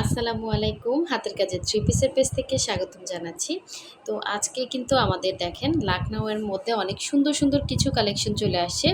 আসসালামু আলাইকুম। হাতের কাজের থ্রি পিসের পেজ থেকে স্বাগতম জানাচ্ছি। তো আজকে কিন্তু আমাদের দেখেন লাখনউয়ের মধ্যে অনেক সুন্দর, সুন্দর কিছু কালেকশন চলে আসছে।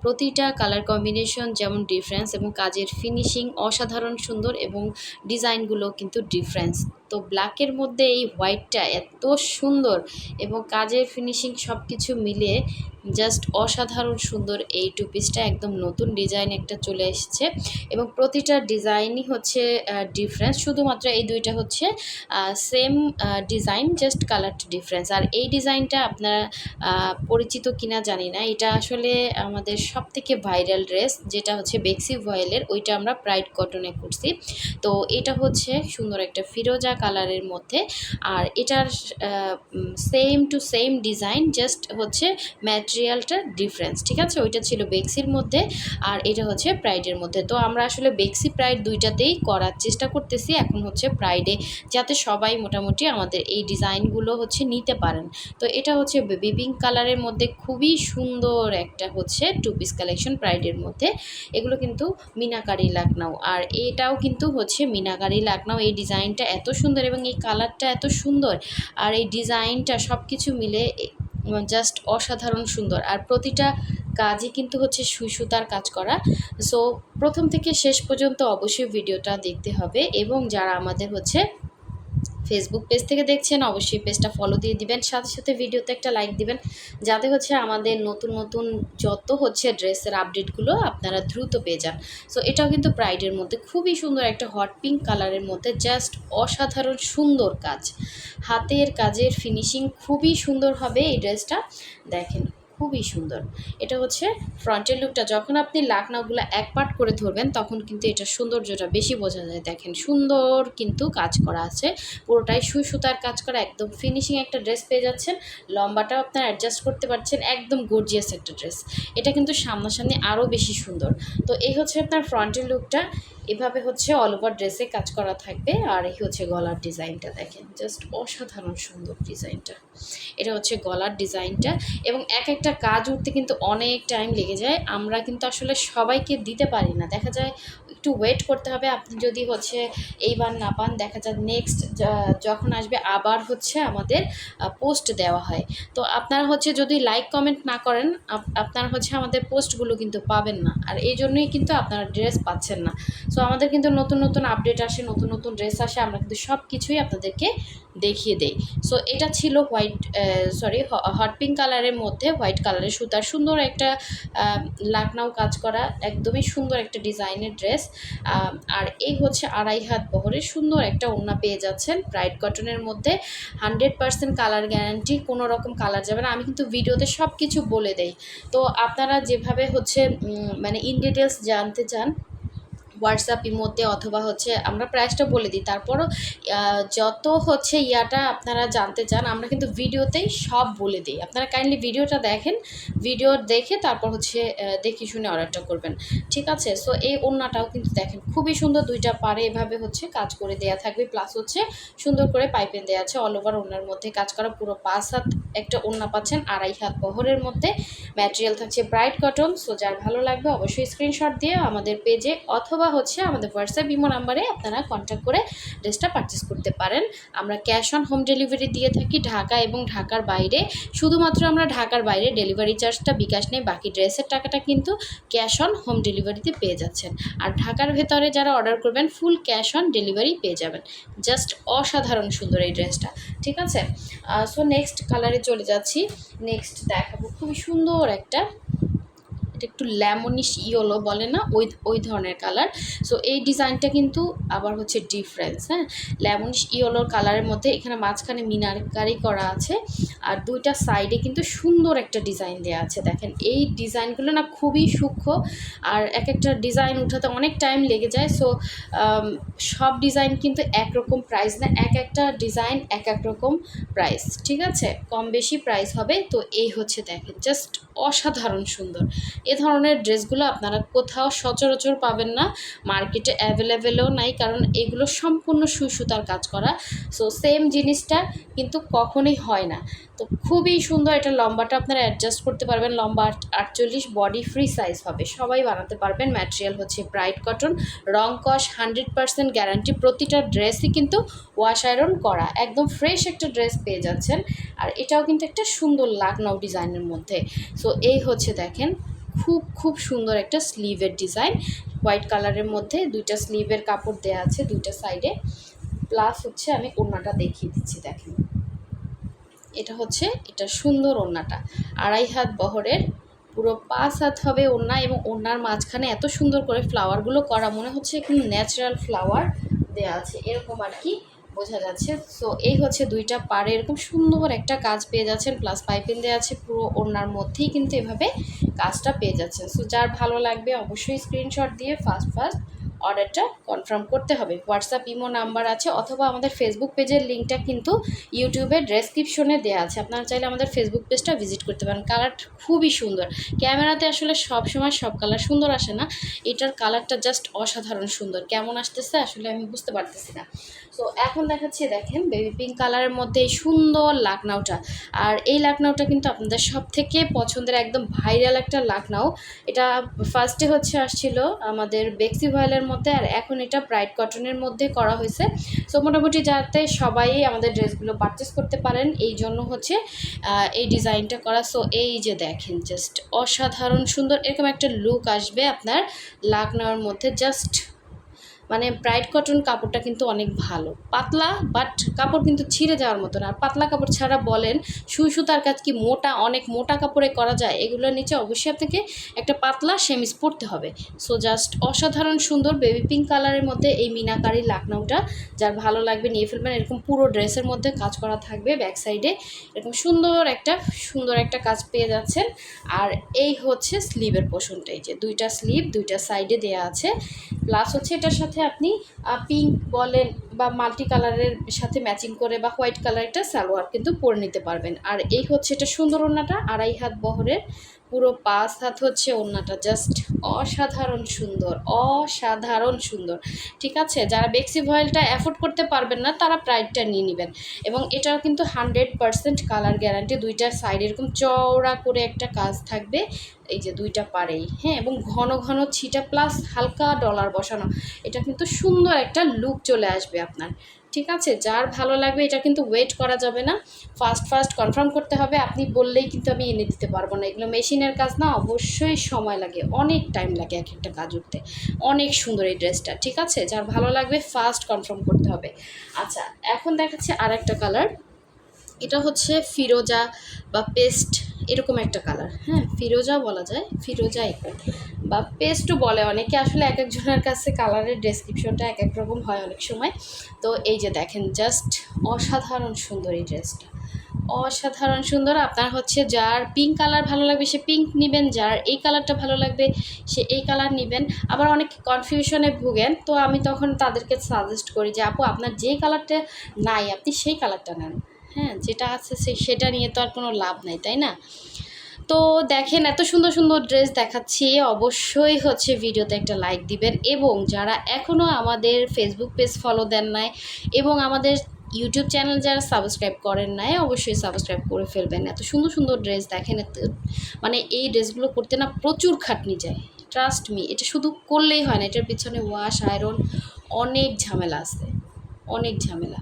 প্রতিটা কালার কম্বিনেশন যেমন ডিফারেন্স এবং কাজের ফিনিশিং অসাধারণ সুন্দর এবং ডিজাইনগুলো কিন্তু ডিফারেন্স। তো ব্ল্যাকের মধ্যে এই হোয়াইটটা এত সুন্দর এবং কাজের ফিনিশিং সব কিছু মিলিয়ে জাস্ট অসাধারণ সুন্দর। এই টু পিসটা একদম নতুন ডিজাইন একটা চলে এসেছে এবং প্রতিটা ডিজাইনই হচ্ছে ডিফারেন্স। শুধুমাত্র এই দুইটা হচ্ছে সেম ডিজাইন, জাস্ট কালারটা ডিফারেন্স। আর এই ডিজাইনটা আপনারা পরিচিত কিনা জানি না, এটা আসলে আমাদের সব থেকে ভাইরাল ড্রেস যেটা হচ্ছে বেক্সি ভয়েলের, ওইটা আমরা প্রাইড কটনে করছি। তো এটা হচ্ছে সুন্দর একটা ফিরোজা কালারের মধ্যে, আর এটার same to same design, just হচ্ছে ম্যাটেরিয়ালটা ডিফারেন্স। ঠিক আছে, ওইটা ছিল বেক্সির মধ্যে আর এটা হচ্ছে প্রাইডের মধ্যে। তো আমরা আসলে বেক্সি প্রাইড দুইটাতেই করার চেষ্টা করতেছি এখন হচ্ছে প্রাইডে, যাতে সবাই মোটামুটি আমাদের এই ডিজাইনগুলো হচ্ছে নিতে পারেন। তো এটা হচ্ছে বেবি পিঙ্ক কালারের মধ্যে খুবই সুন্দর একটা হচ্ছে টু পিস কালেকশন প্রাইডের মধ্যে। এগুলো কিন্তু মিনাকারি লাখনউ, আর এটাও কিন্তু হচ্ছে মিনাকারি লাখনউ। এই ডিজাইনটা এত সুন্দর এবং এই কালারটা এত সুন্দর, আর এই ডিজাইনটা সব কিছু মিলে জাস্ট অসাধারণ সুন্দর। আর প্রতিটা কাজই কিন্তু হচ্ছে সুই সুতার কাজ করা। সো প্রথম থেকে শেষ পর্যন্ত অবশ্যই ভিডিওটা দেখতে হবে, এবং যারা আমাদের হচ্ছে ফেসবুক পেজ থেকে দেখছেন অবশ্যই পেজটা ফলো দিয়ে দিবেন, সাথে সাথে ভিডিওতে একটা লাইক দিবেন, যাতে হচ্ছে আমাদের নতুন নতুন যত হচ্ছে ড্রেসের আপডেটগুলো আপনারা দ্রুত পেয়ে যান। সো এটাও কিন্তু প্রাইডের মধ্যে খুবই সুন্দর একটা হট পিঙ্ক কালারের মধ্যে, জাস্ট অসাধারণ সুন্দর কাজ। হাতের কাজের ফিনিশিং খুবই সুন্দর হবে এই ড্রেসটা, দেখেন খুবই সুন্দর। এটা হচ্ছে ফ্রন্টের লুকটা। যখন আপনি লাখনাগুলো এক পার্ট করে ধরবেন তখন কিন্তু এটার সৌন্দর্যটা বেশি বোঝা যায়। দেখেন সুন্দর কিন্তু কাজ করা আছে, পুরোটাই সুই সুতার কাজ করা, একদম ফিনিশিং একটা ড্রেস পেয়ে যাচ্ছেন। লম্বাটাও আপনারা অ্যাডজাস্ট করতে পারছেন, একদম গর্জিয়াস একটা ড্রেস। এটা কিন্তু সামনাসামনি আরও বেশি সুন্দর। তো এই হচ্ছে আপনার ফ্রন্টের লুকটা, এভাবে হচ্ছে অল ওভার ড্রেসে কাজ করা থাকবে। আর এই হচ্ছে গলার ডিজাইনটা, দেখেন জাস্ট অসাধারণ সুন্দর ডিজাইনটা। এটা হচ্ছে গলার ডিজাইনটা, এবং এক একটা কাজ উঠতে কিন্তু অনেক টাইম লেগে যায়। আমরা কিন্তু আসলে সবাইকে দিতে পারি না, দেখা যায় একটু ওয়েট করতে হবে। আপনি যদি হচ্ছে এইবার না পান, দেখা যায় নেক্সট যখন আসবে আবার হচ্ছে আমাদের পোস্ট দেওয়া হয়। তো আপনারা হচ্ছে যদি লাইক কমেন্ট না করেন, আপনারা হচ্ছে আমাদের পোস্টগুলো কিন্তু পাবেন না, আর এই জন্যই কিন্তু আপনারা ড্রেস পাচ্ছেন না। সো আমাদের কিন্তু নতুন নতুন আপডেট আসে, নতুন নতুন ড্রেস আসে, আমরা কিন্তু সব কিছুই আপনাদেরকে দেখিয়ে দেই। সো এটা ছিল হট পিঙ্ক কালারের মধ্যে হোয়াইট কালারের সুতার সুন্দর একটা লাখনউ কাজ করা, একদমই সুন্দর একটা ডিজাইনের ড্রেস। আর এই হচ্ছে 2.5 হাত বহরের সুন্দর একটা ওড়না পেয়ে যাচ্ছেন প্রাইড কটনের মধ্যে। 100% কালার গ্যারান্টি, কোনো রকম কালার যাবে না। আমি কিন্তু ভিডিওতে সব কিছু বলে দেই। তো আপনারা যেভাবে হচ্ছে মানে ইন ডিটেলস জানতে চান, হোয়াটসঅ্যাপ ইমোতে অথবা হচ্ছে আমরা প্রাইসটা বলে দিই, তারপরও যত হচ্ছে ইয়াটা আপনারা জানতে চান আমরা কিন্তু ভিডিওতেই সব বলে দিই। আপনারা কাইন্ডলি ভিডিওটা দেখেন, ভিডিও দেখে তারপর হচ্ছে দেখে শুনে অর্ডারটা করবেন, ঠিক আছে? সো এই ওড়নাটাও কিন্তু দেখেন খুবই সুন্দর, দুইটা পারে এভাবে হচ্ছে কাজ করে দেয়া থাকবে, প্লাস হচ্ছে সুন্দর করে পাইপেন দেওয়া আছে। অল ওভার ওড়নার মধ্যে কাজ করা, পুরো 5 হাত একটা ওড়না পাচ্ছেন 2.5 হাত বহরের মধ্যে। ম্যাটেরিয়াল থাকছে ব্রাইট কটন। সো যার ভালো লাগবে অবশ্যই স্ক্রিনশট দিয়ে আমাদের পেজে অথবা হচ্ছে আমাদের হোয়াটসঅ্যাপ ইমো নাম্বারে আপনারা কন্ট্যাক্ট করে ড্রেসটা পারচেস করতে পারেন। আমরা ক্যাশ অন হোম ডেলিভারি দিয়ে থাকি ঢাকা এবং ঢাকার বাইরে। শুধুমাত্র আমরা ঢাকার বাইরে ডেলিভারি চার্জটা বিকাশ নেই, বাকি ড্রেসের টাকাটা কিন্তু ক্যাশ অন হোম ডেলিভারিতে পেয়ে যাচ্ছেন। আর ঢাকার ভেতরে যারা অর্ডার করবেন ফুল ক্যাশ অন ডেলিভারি পেয়ে যাবেন। জাস্ট অসাধারণ সুন্দর এই ড্রেসটা, ঠিক আছে? সো নেক্সট কালারে চলে যাচ্ছি। নেক্সট দেখাবো খুবই সুন্দর একটা, একটু লেমনিশ ইয়েলো বলে না, ওই ধরনের কালার। সো এই ডিজাইনটা কিন্তু আবার হচ্ছে ডিফারেন্স, হ্যাঁ, লেমনিশ ইয়েলোর কালারের মধ্যে এখানে মাঝখানে মিনারকারি করা আছে, আর দুইটা সাইডে কিন্তু সুন্দর একটা ডিজাইন দেওয়া আছে। দেখেন এই ডিজাইনগুলো না খুবই সূক্ষ্ম, আর এক একটা ডিজাইন উঠাতে অনেক টাইম লেগে যায়। সো সব ডিজাইন কিন্তু একরকম প্রাইস না, এক একটা ডিজাইন এক এক রকম প্রাইস, ঠিক আছে? কম বেশি প্রাইস হবে। তো এই হচ্ছে দেখেন জাস্ট অসাধারণ সুন্দর, এ ধরনের ড্রেসগুলো আপনারা কোথাও সচরাচর পাবেন না, মার্কেটে অ্যাভেলেবেলও নাই, কারণ এগুলো সম্পূর্ণ সুই সুতার কাজ করা। সো সেম জিনিসটা কিন্তু কখনোই হয় না। তো খুবই সুন্দর, এটা লম্বাটা আপনারা অ্যাডজাস্ট করতে পারবেন, লম্বা 48, বডি ফ্রি সাইজ হবে, সবাই বানাতে পারবেন। ম্যাটেরিয়াল হচ্ছে ব্রাইট কটন, রং কস 100% গ্যারান্টি। প্রতিটা ড্রেসই কিন্তু ওয়াশ আয়রন করা, একদম ফ্রেশ একটা ড্রেস পেয়ে যাচ্ছেন। আর এটাও কিন্তু একটা সুন্দর লাকনাউ ডিজাইনের মধ্যে। সো এই হচ্ছে দেখেন খুব খুব সুন্দর একটা স্লিভের ডিজাইন, হোয়াইট কালারের মধ্যে দুইটা স্লিভের কাপড় দেওয়া আছে দুইটা সাইডে। প্লাস হচ্ছে আমি ওড়নাটা দেখিয়ে দিচ্ছি, দেখেন এটা হচ্ছে এটা সুন্দর ওড়নাটা, 2.5 হাত বহরের, পুরো 5 হাত হবে ওড়না, এবং ওড়নার মাঝখানে এত সুন্দর করে ফ্লাওয়ারগুলো করা, মনে হচ্ছে একদম ন্যাচারাল ফ্লাওয়ার দেওয়া আছে এরকম আর কি বোঝা যাচ্ছে। সো এই হচ্ছে দুইটা পাড়ে এরকম সুন্দর একটা কাজ পেয়ে যাচ্ছেন, প্লাস পাইপিং দেওয়া আছে পুরো ওড়নার মধ্যেই কিন্তু এভাবে কাজটা পেয়ে যাচ্ছেন। সো যার ভালো লাগবে অবশ্যই স্ক্রিনশট দিয়ে ফার্স্ট অর্ডারটা কনফার্ম করতে হবে। হোয়াটসঅ্যাপ ইমো নাম্বার আছে, অথবা আমাদের ফেসবুক পেজের লিঙ্কটা কিন্তু ইউটিউবের ডেসক্রিপশনে দেওয়া আছে, আপনারা চাইলে আমাদের ফেসবুক পেজটা ভিজিট করতে পারেন। কালারটা খুবই সুন্দর, ক্যামেরাতে আসলে সব সময় সব কালার সুন্দর আসে না, এটার কালারটা জাস্ট অসাধারণ সুন্দর। কেমন আসতেছে আসলে আমি বুঝতে পারতেছি না। সো এখন দেখাচ্ছি, দেখেন বেবি পিঙ্ক কালারের মধ্যে এই সুন্দর লাকনাউটা। আর এই লাকনাউটা কিন্তু আপনাদের সব থেকে পছন্দের একদম ভাইরাল একটা লাকনাউ। এটা ফার্স্টে হচ্ছে আসছিল আমাদের বেক্সি ভয়েলের মধ্যে, আর এখন এটা ব্রাইট কটনের মধ্যে করা হয়েছে। সো মোটামুটি যাতে সবাই আমাদের ড্রেসগুলো পারচেস করতে পারেন এই জন্য হচ্ছে এই ডিজাইনটা করা। সো এই যে দেখেন জাস্ট অসাধারণ সুন্দর এরকম একটা লুক আসবে আপনার লাকনাউর মধ্যে। জাস্ট মানে ব্রাইট কটন কাপড়টা কিন্তু অনেক ভালো, পাতলা, বাট কাপড় কিন্তু ছিঁড়ে যাওয়ার মতো না। আর পাতলা কাপড় ছাড়া বলেন সুই সুতার কাজ কি মোটা, অনেক মোটা কাপড়ে করা যায়? এগুলোর নিচে অবশ্যই আপনাকে একটা পাতলা সেমিজ পরতে হবে। সো জাস্ট অসাধারণ সুন্দর বেবি পিঙ্ক কালারের মধ্যে এই মিনাকারি লাকনাউটা, যার ভালো লাগবে নিয়ে ফেলবেন। এরকম পুরো ড্রেসের মধ্যে কাজ করা থাকবে, ব্যাক সাইডে এরকম সুন্দর একটা কাজ পেয়ে যাচ্ছেন। আর এই হচ্ছে স্লিভের পোর্শনটা, এই যে দুইটা স্লিভ দুইটা সাইডে দেওয়া আছে। প্লাস হচ্ছে এটার সাথে আপনি পিঙ্ক বলেন বা মাল্টি কালারের সাথে ম্যাচিং করে বা হোয়াইট কালারটা সালোয়ার কিন্তু পরে নিতে পারবেন। আর এই হচ্ছে এটা সুন্দর ওড়নাটা, 2.5 হাত বহরের, পুরো 5 হাত হচ্ছে ওড়নাটা। জাস্ট অসাধারণ সুন্দর। ঠিক আছে, যারা বেক্সি ভয়েলটা অ্যাফোর্ড করতে পারবেন না তারা প্রাইডটা নিয়ে নেবেন। এবং এটাও কিন্তু 100% কালার গ্যারান্টি। দুইটা সাইড এরকম চওড়া করে একটা কাজ থাকবে এই যে দুইটা পারেই, হ্যাঁ, এবং ঘন ঘন ছিটা প্লাস হালকা ডলার বসানো, এটা কিন্তু সুন্দর একটা লুক চলে আসবে আপনার। ঠিক আছে, যার ভালো লাগবে এটা কিন্তু ওয়েট করা যাবে না, ফার্স্ট কনফার্ম করতে হবে। আপনি বললেই কিন্তু আমি এনে দিতে পারবো না, এগুলো মেশিনের কাজ না, অবশ্যই সময় লাগে, অনেক টাইম লাগে এক একটা কাজ উঠতে। অনেক সুন্দর এই ড্রেসটা, ঠিক আছে, যার ভালো লাগবে ফার্স্ট কনফার্ম করতে হবে। আচ্ছা, এখন দেখাচ্ছে আর একটা কালার, এটা হচ্ছে ফিরোজা বা পেস্ট এরকম একটা কালার, হ্যাঁ ফিরোজা বলা যায়, ফিরোজা বা পেস্টও বলে অনেকে, আসলে এক একজনের কাছে কালারের ডেসক্রিপশনটা এক এক রকম হয় অনেক সময়। তো এই যে দেখেন জাস্ট অসাধারণ সুন্দর এই ড্রেসটা, অসাধারণ সুন্দর। আপনার হচ্ছে যার পিঙ্ক কালার ভালো লাগবে সে পিঙ্ক নেবেন, যার এই কালারটা ভালো লাগবে সে এই কালার নেবেন। আবার অনেক কনফিউশনে ভুগেন, তো আমি তখন তাদেরকে সাজেস্ট করি যে আপু আপনার যেই কালারটা নাই আপনি সেই কালারটা নেন, হ্যাঁ যেটা আছে সেটা নিয়ে তো আর কোনো লাভ নাই, তাই না? তো দেখেন এত সুন্দর সুন্দর ড্রেস দেখাচ্ছি, অবশ্যই হচ্ছে ভিডিওতে একটা লাইক দিবেন। এবং যারা এখনও আমাদের ফেসবুক পেজ ফলো দেন নাই এবং আমাদের ইউটিউব চ্যানেল যারা সাবস্ক্রাইব করেন নাই অবশ্যই সাবস্ক্রাইব করে ফেলবেন। এত সুন্দর সুন্দর ড্রেস দেখেন, মানে এই ড্রেসগুলো করতে না প্রচুর খাটনি যায়, ট্রাস্ট মি, এটা শুধু করলেই হয় না, এটার পিছনে ওয়াশ আয়রন অনেক ঝামেলা আছে, অনেক ঝামেলা।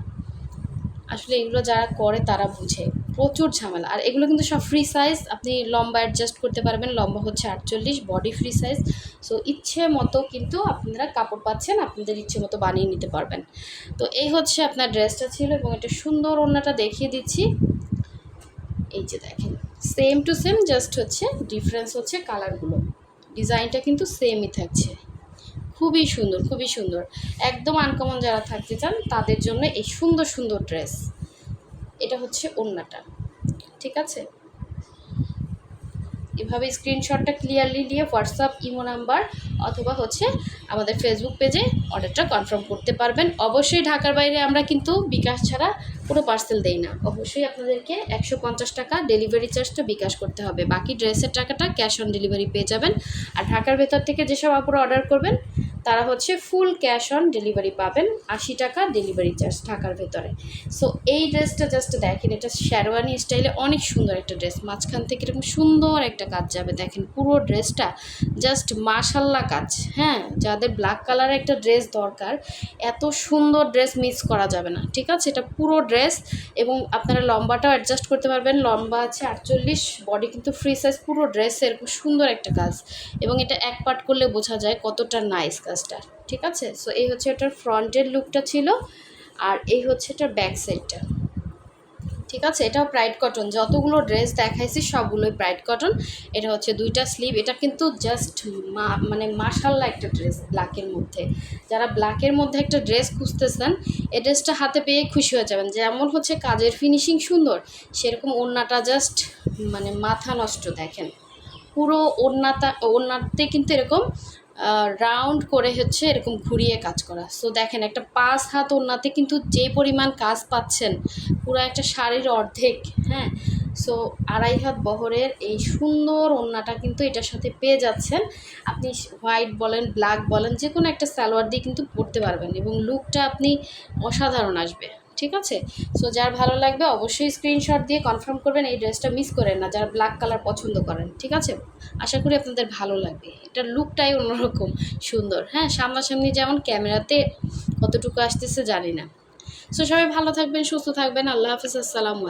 আসলে এগুলো যারা করে তারা বুঝে, প্রচুর ঝামেলা। আর এগুলো কিন্তু সব ফ্রি সাইজ, আপনি লম্বা অ্যাডজাস্ট করতে পারবেন, লম্বা হচ্ছে 48, বডি ফ্রি সাইজ। সো ইচ্ছে মতো কিন্তু আপনারা কাপড় পাচ্ছেন, আপনাদের ইচ্ছে মতো বানিয়ে নিতে পারবেন। তো এই হচ্ছে আপনার ড্রেসটা ছিল, এবং এটা সুন্দর ওড়নাটা দেখিয়ে দিচ্ছি। এই যে দেখেন সেম টু সেম, জাস্ট হচ্ছে ডিফারেন্স হচ্ছে কালারগুলো, ডিজাইনটা কিন্তু সেমই থাকছে। খুবই সুন্দর, একদম আনকমন যারা থাকতে চান তাদের জন্য এই সুন্দর সুন্দর ড্রেস। এটা হচ্ছে ওড়নাটা, ঠিক আছে, এভাবে স্ক্রিনশটটা ক্লিয়ারলি নিয়ে হোয়াটসঅ্যাপ ইমো নাম্বার অথবা হচ্ছে আমাদের ফেসবুক পেজে অর্ডারটা কনফার্ম করতে পারবেন। অবশ্যই ঢাকার বাইরে আমরা কিন্তু বিকাশ ছাড়া কোনো পার্সেল দেই না। অবশ্যই আপনাদেরকে 150 টাকা ডেলিভারি চার্জটা বিকাশ করতে হবে, বাকি ড্রেসের টাকাটা ক্যাশ অন ডেলিভারি পেয়ে যাবেন। আর ঢাকার ভেতর থেকে যেসব আপুরা অর্ডার করবেন তারা হচ্ছে ফুল ক্যাশ অন ডেলিভারি পাবেন, 80 টাকা ডেলিভারি চার্জ ঢাকার ভেতরে। সো এই ড্রেসটা জাস্ট দেখেন, এটা শেরওয়ানি স্টাইলে অনেক সুন্দর একটা ড্রেস, মাঝখান থেকে এরকম সুন্দর একটা কাজ যাবে। দেখেন পুরো ড্রেসটা জাস্ট মাশাল্লাহ কাজ। হ্যাঁ, যাদের ব্ল্যাক কালারের একটা ড্রেস দরকার, এত সুন্দর ড্রেস মিস করা যাবে না, ঠিক আছে? এটা পুরো ড্রেস এবং আপনারা লম্বাটাও অ্যাডজাস্ট করতে পারবেন, লম্বা আছে 48, বডি কিন্তু ফ্রি সাইজ। পুরো ড্রেসে এরকম সুন্দর একটা কাজ এবং এটা এক পার্ট করলে বোঝা যায় কতটা নাইস কাজটা, ঠিক আছে? সো এই হচ্ছে এটার ফ্রন্টের লুকটা ছিল, আর এই হচ্ছে এটার ব্যাক সাইডটা, ঠিক আছে? এটাও প্রাইড কটন, যতগুলো ড্রেস দেখাইছি সবগুলোই প্রাইড কটন। এটা হচ্ছে 2টা স্লিভ। এটা কিন্তু জাস্ট মানে মাশাল্লাহ একটা ড্রেস ব্ল্যাকের মধ্যে। যারা ব্ল্যাকের মধ্যে একটা ড্রেস খুঁজতেছেন, এই ড্রেসটা হাতে পেয়ে খুশি হয়ে যাবেন। যেমন হচ্ছে কাজের ফিনিশিং সুন্দর, সেরকম ওড়নাটা জাস্ট মানে মাথা নষ্ট। দেখেন পুরো ওড়নাতে কিন্তু এরকম রাউন্ড করে হচ্ছে এরকম ঘুরিয়ে কাজ করা। সো দেখেন একটা 5 হাত ওড়নাতে কিন্তু যে পরিমাণ কাজ পাচ্ছেন, পুরো একটা শাড়ির অর্ধেক। হ্যাঁ, সো 2.5 হাত বহরের এই সুন্দর ওড়নাটা কিন্তু এটার সাথে পেয়ে যাচ্ছেন। আপনি হোয়াইট বলেন ব্ল্যাক বলেন যে কোনো একটা সালোয়ার দিয়ে কিন্তু পরতে পারবেন এবং লুকটা আপনি অসাধারণ আসবে, ঠিক আছে? সো যার ভালো লাগবে অবশ্যই স্ক্রিনশট দিয়ে কনফার্ম করবেন, এই ড্রেসটা মিস করেন না যারা ব্ল্যাক কালার পছন্দ করেন, ঠিক আছে? আশা করি আপনাদের ভালো লাগবে, এটার লুকটাই অন্যরকম সুন্দর। হ্যাঁ, সামনাসামনি যেমন, ক্যামেরাতে কতটুকু আসতেছে জানি না। সো সবাই ভালো থাকবেন, সুস্থ থাকবেন। আল্লাহ হাফিজ, আসসালামু আলাইকুম।